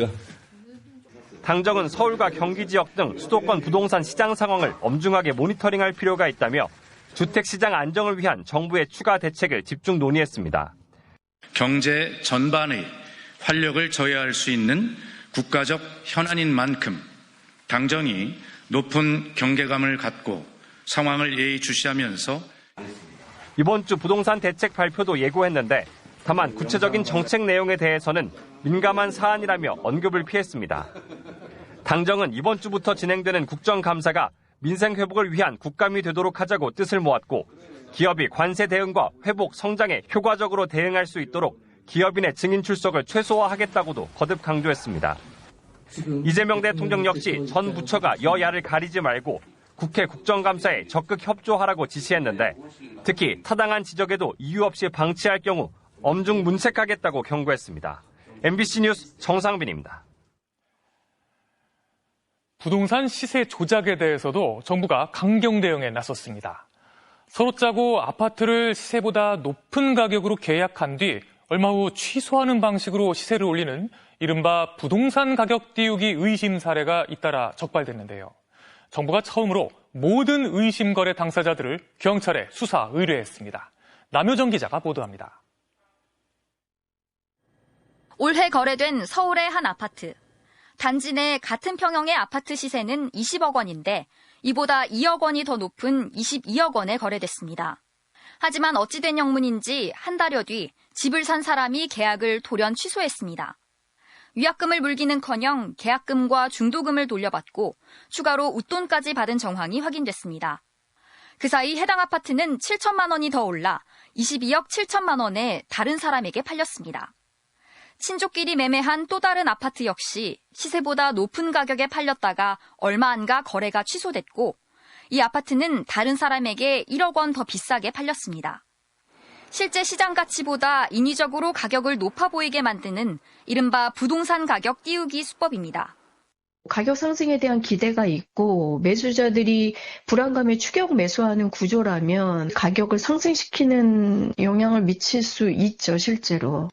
않습니까? 당정은 서울과 경기 지역 등 수도권 부동산 시장 상황을 엄중하게 모니터링할 필요가 있다며 주택시장 안정을 위한 정부의 추가 대책을 집중 논의했습니다. 경제 전반의 활력을 저해할 수 있는 국가적 현안인 만큼 당정이 높은 경계감을 갖고 상황을 예의주시하면서 이번 주 부동산 대책 발표도 예고했는데 다만 구체적인 정책 내용에 대해서는 민감한 사안이라며 언급을 피했습니다. 당정은 이번 주부터 진행되는 국정감사가 민생 회복을 위한 국감이 되도록 하자고 뜻을 모았고 기업이 관세 대응과 회복, 성장에 효과적으로 대응할 수 있도록 기업인의 증인 출석을 최소화하겠다고도 거듭 강조했습니다. 이재명 대통령 역시 전 부처가 여야를 가리지 말고 국회 국정감사에 적극 협조하라고 지시했는데 특히 타당한 지적에도 이유 없이 방치할 경우 엄중 문책하겠다고 경고했습니다. MBC 뉴스 정상빈입니다. 부동산 시세 조작에 대해서도 정부가 강경 대응에 나섰습니다. 서로 짜고 아파트를 시세보다 높은 가격으로 계약한 뒤 얼마 후 취소하는 방식으로 시세를 올리는 이른바 부동산 가격 띄우기 의심 사례가 잇따라 적발됐는데요. 정부가 처음으로 모든 의심 거래 당사자들을 경찰에 수사 의뢰했습니다. 남효정 기자가 보도합니다. 올해 거래된 서울의 한 아파트. 단지 내 같은 평형의 아파트 시세는 20억 원인데 이보다 2억 원이 더 높은 22억 원에 거래됐습니다. 하지만 어찌된 영문인지 한 달여 뒤 집을 산 사람이 계약을 돌연 취소했습니다. 위약금을 물기는커녕 계약금과 중도금을 돌려받고 추가로 웃돈까지 받은 정황이 확인됐습니다. 그 사이 해당 아파트는 7천만 원이 더 올라 22억 7천만 원에 다른 사람에게 팔렸습니다. 친족끼리 매매한 또 다른 아파트 역시 시세보다 높은 가격에 팔렸다가 얼마 안 가 거래가 취소됐고 이 아파트는 다른 사람에게 1억 원 더 비싸게 팔렸습니다. 실제 시장 가치보다 인위적으로 가격을 높아 보이게 만드는 이른바 부동산 가격 띄우기 수법입니다. 가격 상승에 대한 기대가 있고 매수자들이 불안감에 추격 매수하는 구조라면 가격을 상승시키는 영향을 미칠 수 있죠, 실제로.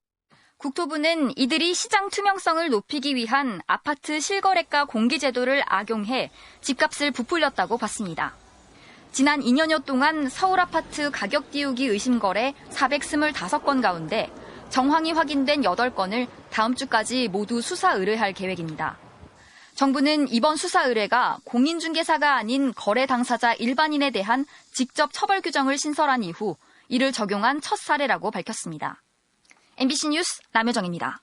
국토부는 이들이 시장 투명성을 높이기 위한 아파트 실거래가 공개 제도를 악용해 집값을 부풀렸다고 봤습니다. 지난 2년여 동안 서울 아파트 가격 띄우기 의심 거래 425건 가운데 정황이 확인된 8건을 다음 주까지 모두 수사 의뢰할 계획입니다. 정부는 이번 수사 의뢰가 공인중개사가 아닌 거래 당사자 일반인에 대한 직접 처벌 규정을 신설한 이후 이를 적용한 첫 사례라고 밝혔습니다. MBC 뉴스 남효정입니다.